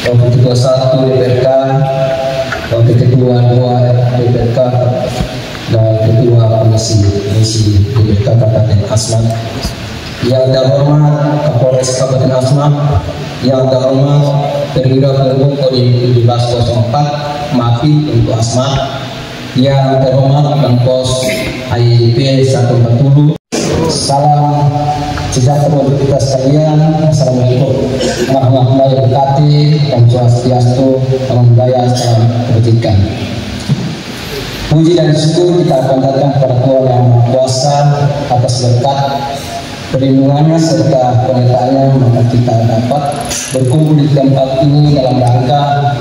Wakil Ketua 1 DPRK, Wakil Ketua 2 DPRK, dan Ketua Komisi DPRK Kabupaten Asmat. Yang terhormat Kapolres Kabupaten Asmat, yang terhormat Perwira Kelompok Kodim 1704 MAPI untuk Asmat, yang terhormat Pengkos IIP 140. Salam sejahtera untuk kita sekalian. Assalamualaikum warahmatullahi wabarakatuh. Dan swastiastu, salam budaya, salam kebajikan. Puji dan syukur kita panjatkan kepada Tuhan Yang Maha Kuasa atas berkat perlindungannya serta penyertaannya, maka kita dapat berkumpul di tempat ini dalam rangka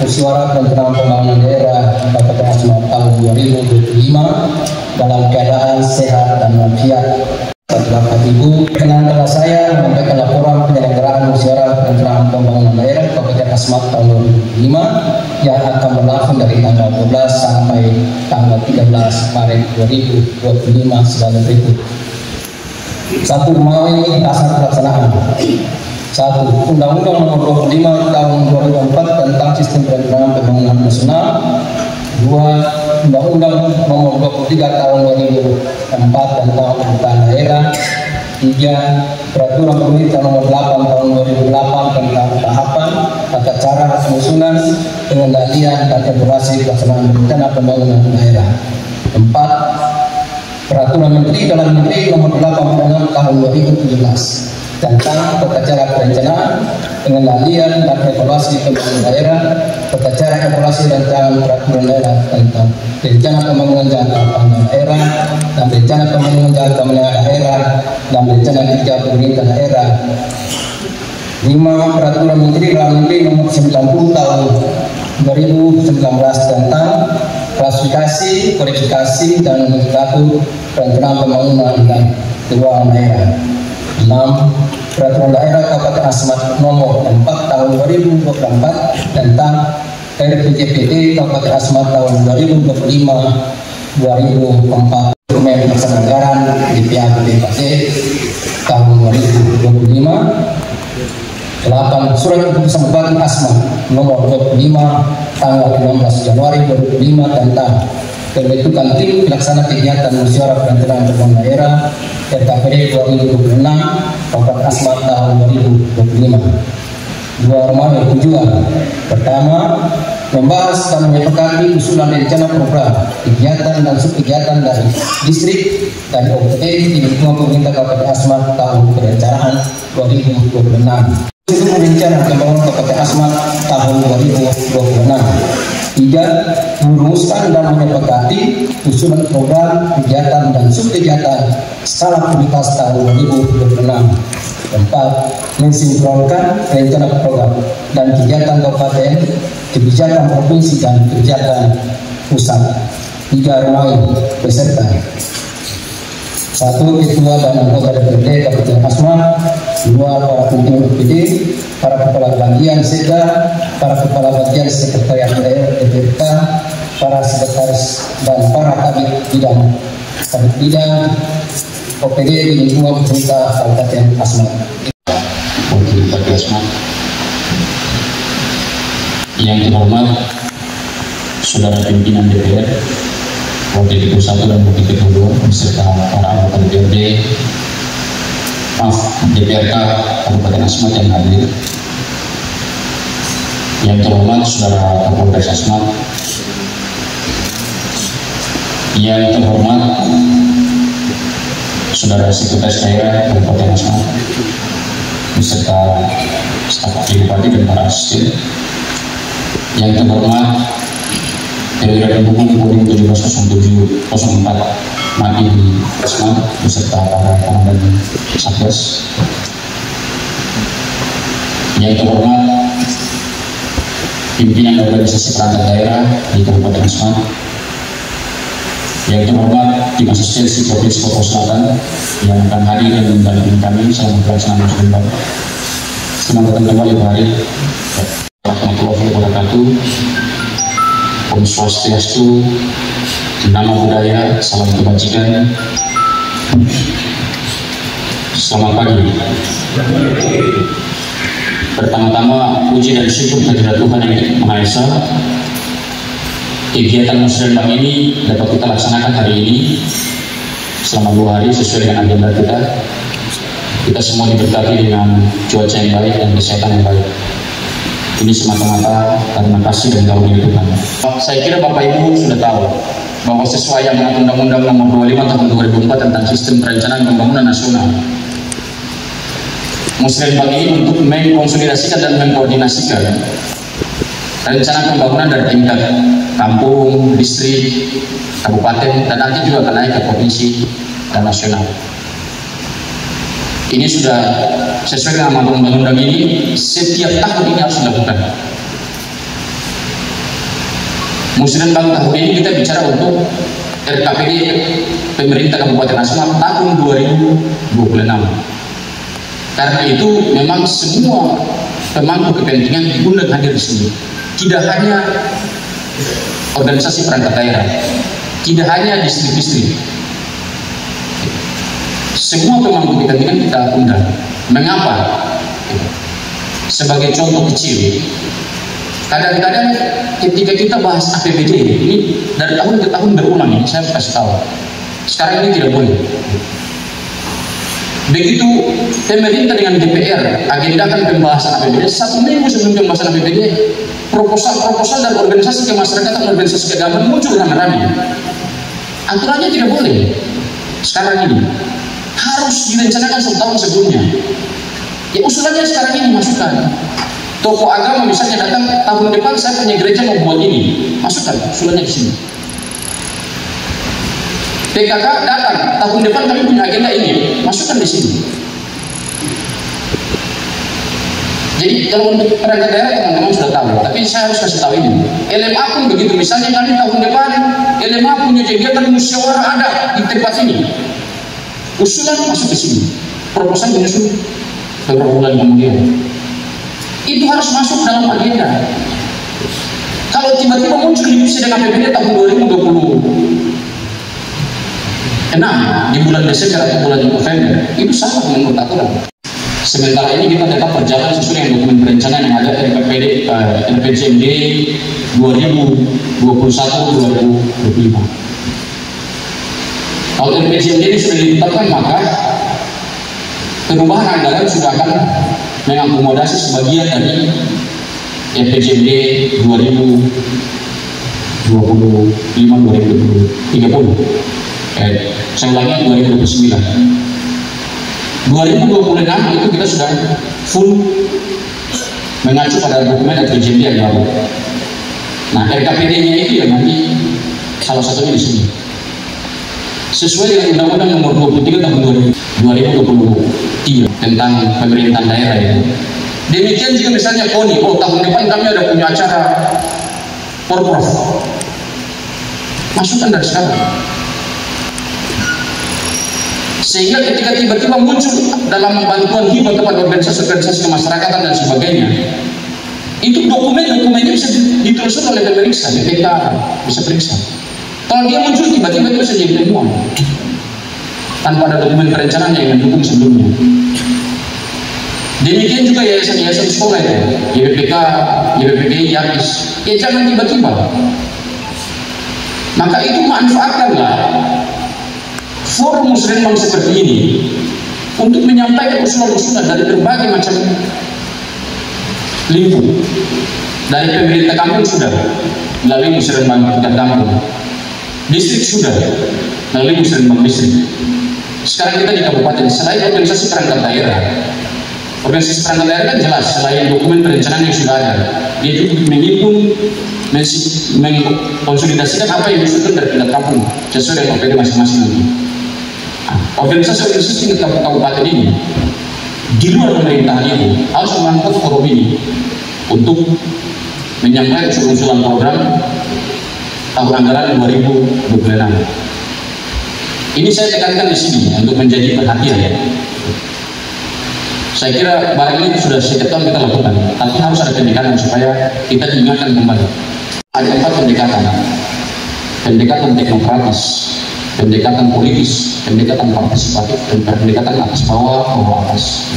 musyawarah tentang pembangunan daerah Kabupaten Asmat tahun 2025 dalam keadaan sehat dan walafiat. Bapak Ibu, perkenankan saya menyampaikan laporan penyelenggaraan musyawarah tentang pembangunan daerah Kabupaten Asmat tahun 2025 yang akan berlangsung dari tanggal 12 sampai tanggal 13 Maret 2025 sebagai berikut. 1. Melalui dasar pelaksanaan. 1. Undang-Undang Nomor 25 Tahun 2004 tentang Sistem Perencanaan Pembangunan Nasional. 2. Undang-Undang Nomor 23 Tahun 2004 tentang Pemerintahan Daerah. 3. Peraturan Pemerintah Nomor 8 Tahun 2008 tentang tahapan, tata cara penyusunan, pengendalian dan evaluasi pelaksanaan rencana pembangunan daerah. 4. Peraturan Menteri Dalam Negeri Nomor 86 Tahun 2017 tentang tata cara perencanaan, pengendalian dan evaluasi pembangunan daerah, tata cara evaluasi rancangan peraturan daerah tentang rencana pembangunan jangka panjang daerah dan rencana pembangunan jangka menengah daerah dan rencana kerja pemerintah daerah. 5. Peraturan Menteri Dalam Negeri Nomor 90 Tahun 2019 tentang klasifikasi, kodifikasi, dan nomenklatur perencanaan pembangunan dan keuangan daerah. 6. Peraturan Daerah Kabupaten Asmat Nomor 4 Tahun 2024 tentang RPJPD Kabupaten Asmat tahun 2025-2024 dokumen pelaksanaan anggaran di PAPBD tahun 2025. 8. Surat Keputusan Bupati Asmat Nomor 25 tanggal 16 Januari 2005 tentang pembentukan tim pelaksana kegiatan musyawarah perencanaan pembangunan daerah RKPD 2026 Kabupaten Asmat tahun 2025. 2. Remaja tujuan. Pertama, membahas dan menyepakati usulan rencana program, kegiatan dan subkegiatan dari distrik dan OPD di lingkungan pemerintah Kabupaten Asmat tahun perencanaan 2026. Untuk rencana pembangunan Kabupaten Asmat tahun 2026. 3. Merumuskan dan menyepakati usulan program, kegiatan dan subkegiatan skala prioritas tahun 2026. 4. Mensinkronkan rencana program dan kegiatan kabupaten, kebijakan provinsi dan kebijakan pusat. 3. Remaja peserta. 1. Ketua dan anggota DPRD Kabupaten Asmat. luar para pimpinan OPD, para kepala bagian SEDA, para kepala bagian sekretariat daerah DPRK, para sekretaris dan para kabit bidang OPD di lingkungan pemerintah Kabupaten Asmat. Wakil Bupati Asmat, yang terhormat saudara pimpinan DPR, Wakil Ketua 1 dan Wakil Ketua 2 beserta para anggota DPRD, DPRK Kabupaten Asmat yang hadir. Yang terhormat saudara Kapolres Asmat, yang terhormat saudara Sekretaris Daerah Kabupaten Asmat beserta staf wakil bupati dan para asisten. Yang terhormat Perwira Pendukung Kodim 170704 Mati di Asmat beserta para komandan Satgas. Yang terhormat pimpinan organisasi perangkat daerah di Kabupaten Asmat. Yang terhormat tim asistensi Provinsi Papua Selatan yang akan hadir dan mendampingi kami selama pelaksanaan musim baru. Selamat datang kembali Pak Hari. Warahmatullahi wabarakatuh. Om Swastiastu, Namo Buddhaya, salam kebajikan. Selamat pagi. Pertama-tama puji dan syukur kehadirat Tuhan yang Maha Esa. Kegiatan musrenbang ini dapat kita laksanakan hari ini selama 2 hari sesuai dengan agenda kita. Kita semua diberkati dengan cuaca yang baik dan kesehatan yang baik. Ini semata-mata karena kasih dan karunia Tuhan. Saya kira Bapak Ibu sudah tahu bahwa sesuai yang Undang-Undang Nomor 25 Tahun 2004 tentang Sistem Perencanaan Pembangunan Nasional, musrenbang ini untuk mengkonsolidasikan dan mengkoordinasikan rencana pembangunan dari tingkat kampung, distrik, kabupaten, dan nanti juga akan naik ke provinsi dan nasional. Ini sudah sesuai dengan undang-undang ini, setiap tahun ini harus dilakukan. Musrenbang tahun ini kita bicara untuk RKPD pemerintah Kabupaten Asmat tahun 2026. Karena itu memang semua pemangku kepentingan diundang hadir di sini. Tidak hanya organisasi perangkat daerah, tidak hanya distrik-distrik, semua pemangku kepentingan kita undang. Mengapa? Sebagai contoh kecil, kadang-kadang ketika kita bahas APBD ini dari tahun ke tahun berulang, ini saya harus kasih tahu. Sekarang ini tidak boleh. Begitu pemerintah dengan DPR agendakan pembahasan APBD, 1 minggu sebelum pembahasan APBD, proposal dari organisasi kemasyarakatan, organisasi keagamaan muncul rame-rame. Aturannya tidak boleh. Sekarang ini harus direncanakan 1 tahun sebelumnya. Ya usulannya sekarang ini masukkan. Tokoh agama misalnya datang tahun depan saya punya gereja mau buat ini, masukkan usulannya di sini. PKK datang tahun depan kami punya agenda ini, masukkan di sini. Jadi kalau untuk perangkat daerah teman-teman sudah tahu, tapi saya harus kasih tahu ini. LMA pun begitu, misalnya kami tahun depan LMA punya kegiatan musyawarah ada di tempat ini, usulan masuk ke sini, proposal menyusul beberapa bulan kemudian. Itu harus masuk dalam agenda. Kalau tiba-tiba muncul di sidang APBD tahun 2026 di bulan Desember atau bulan November, itu salah menurut aturan. Sementara ini kita tetap berjalan sesuai dengan dokumen perencanaan yang ada RPJMD 2021-2025. Kalau RPJMD ini sudah ditetapkan, maka perubahan anggaran sudah akan mengakomodasi sebagian dari RPJMD 2025-2030. Saya ulangi 2029. 2026 itu kita sudah full mengacu pada dokumen RPJMD yang baru. Nah, RKPD-nya itu ya nanti salah satunya di sini. Sesuai dengan Undang-Undang Nomor 23 Tahun 2023 tentang pemerintahan daerah itu. Demikian juga misalnya KONI, tahun depan kami ada punya acara Porprov. Masukkan dari sekarang. Sehingga ketika tiba-tiba muncul dalam bantuan hibah kepada organisasi-organisasi kemasyarakatan dan sebagainya, itu dokumen-dokumennya bisa ditelusuri oleh pemeriksa, BPK bisa periksa. Kalau dia muncul tiba-tiba itu bisa jadi temuan tanpa ada dokumen perencanaan yang mendukung sebelumnya. Demikian juga yayasan-yayasan sekolah itu, YPPK, YPPG, YAPIS, ya jangan tiba-tiba. Maka itu manfaatkanlah forum musliman seperti ini untuk menyampaikan usulan-usulan dari berbagai macam lingkup. Dari pemerintah kampung sudah melalui musliman tingkat kampung, distrik sudah melalui musliman distrik. Sekarang kita di kabupaten, selain organisasi perangkat daerah, organisasi perangkat daerah kan jelas, selain dokumen perencanaan yang sudah ada, dia juga menghimpun, mengkonsolidasikan apa yang diusulkan dari tingkat kampung sesuai dengan OPD masing-masing nanti. Organisasi-organisasi tingkat kabupaten ini di luar pemerintahan itu harus memanfaatkan forum ini untuk menyampaikan usulan program tahun anggaran 2026. Ini saya tekankan di sini untuk menjadi perhatian ya. Saya kira barang ini sudah setiap tahun kita lakukan, tapi harus ada pendekatan supaya kita diingatkan kembali. Ada 4 pendekatan: pendekatan teknokratis, pendekatan politis, pendekatan partisipatif, dan pendekatan atas bawah atas.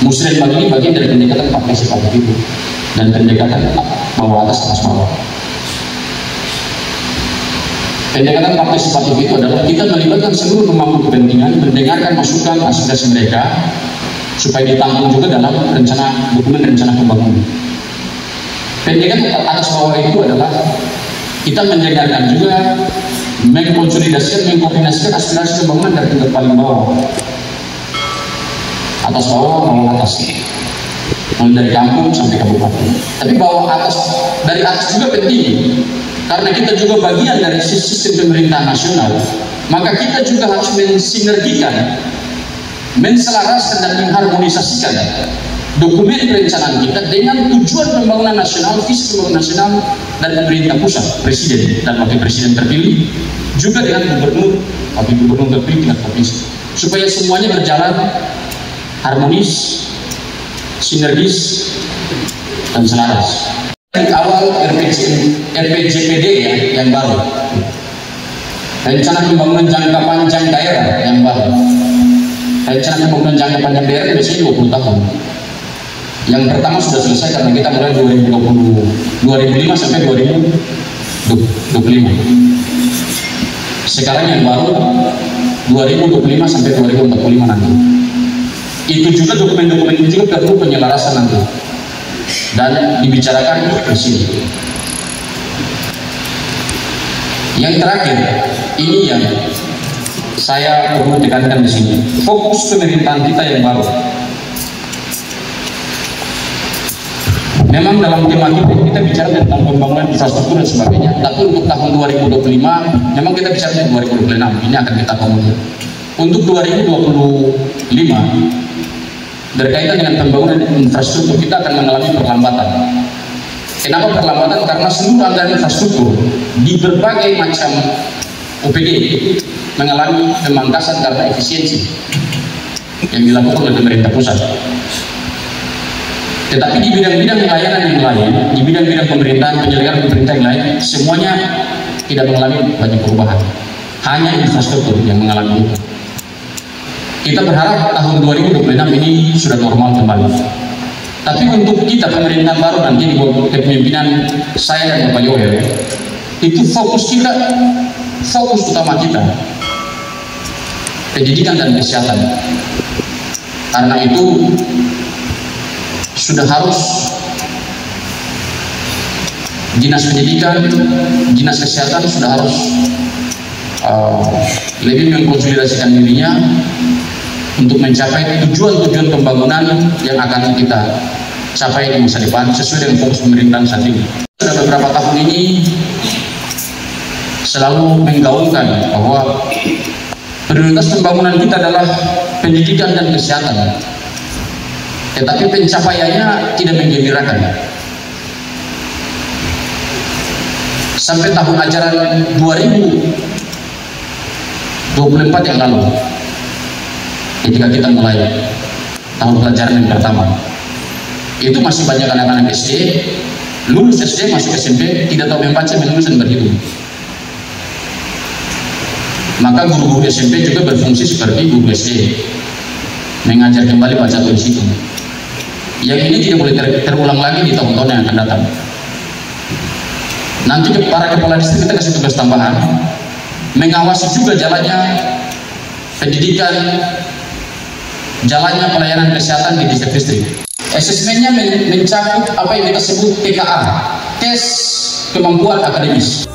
Muslim ini bagian dari pendekatan partisipatif itu, dan pendekatan bawah atas bawah. Pendekatan partisipatif itu adalah kita melibatkan seluruh pemangku kepentingan, mendengarkan masukan aspirasi mereka supaya ditampung juga dalam dokumen rencana pembangunan. Pendekatan atas bawah itu adalah kita mendengarkan juga, mengkonsolidasikan, mengkoordinasikan aspirasi pembangunan dari tingkat paling bawah, atas bawah, bawah atas, mulai dari kampung sampai kabupaten. Tapi bawah atas, dari atas juga penting, karena kita juga bagian dari sistem pemerintahan nasional. Maka kita juga harus mensinergikan, menselaraskan dan mengharmonisasikan dokumen perencanaan kita dengan tujuan pembangunan nasional, visi pembangunan nasional dan pemerintah pusat, presiden dan wakil presiden terpilih, juga dengan gubernur, wakil gubernur terpilih tingkat provinsi, supaya semuanya berjalan harmonis, sinergis, dan selaras. Dari awal RPJPD ya, yang baru, rencana pembangunan jangka panjang daerah yang baru. Rencana pembangunan jangka panjang daerah biasanya 20 tahun. Yang pertama sudah selesai karena kita mulai 2005 sampai 2025. Sekarang yang baru 2025 sampai 2045 nanti. Itu juga dokumen-dokumen itu juga perlu penyelarasan nanti dan dibicarakan di sini. Yang terakhir, ini yang saya perlu tekankan di sini, fokus pemerintahan kita yang baru. Memang dalam tema kita bicara tentang pembangunan infrastruktur dan sebagainya, tapi untuk tahun 2025 memang kita bicara tentang 2026, ini akan kita komunikasi. Untuk 2025 berkaitan dengan pembangunan infrastruktur kita akan mengalami perlambatan. Kenapa perlambatan? Karena seluruh anggaran infrastruktur di berbagai macam OPD mengalami pemangkasan karena efisiensi yang dilakukan oleh pemerintah pusat. Tetapi di bidang-bidang layanan yang lain, di bidang-bidang pemerintahan, penyelenggaraan pemerintah yang lain, semuanya tidak mengalami banyak perubahan. Hanya infrastruktur yang mengalami itu. Kita berharap tahun 2026 ini sudah normal kembali. Tapi untuk kita pemerintahan baru nanti di bawah kepemimpinan saya dan Bapak Yoel, itu fokus utama kita pendidikan dan kesehatan. Karena itu sudah harus dinas pendidikan, dinas kesehatan sudah harus lebih mengkonsolidasikan dirinya untuk mencapai tujuan-tujuan pembangunan yang akan kita capai di masa depan sesuai dengan fokus pemerintahan saat ini. Sudah beberapa tahun ini selalu menggaungkan bahwa prioritas pembangunan kita adalah pendidikan dan kesehatan, tetapi pencapaiannya tidak menggembirakan. Sampai tahun ajaran 2024 yang lalu ketika kita mulai tahun pelajaran yang pertama. Itu masih banyak anak-anak SD, lulus SD masuk SMP tidak tahu membaca, menulis dan berhitung. Maka guru-guru SMP juga berfungsi seperti guru SD, mengajar kembali baca tulis hitung. Yang ini tidak boleh terulang lagi di tahun-tahun yang akan datang. Nanti para kepala distrik kita kasih tugas tambahan, mengawasi juga jalannya pendidikan, jalannya pelayanan kesehatan di distrik-distrik. Asesmennya mencakup apa yang kita sebut TKA, tes kemampuan akademis.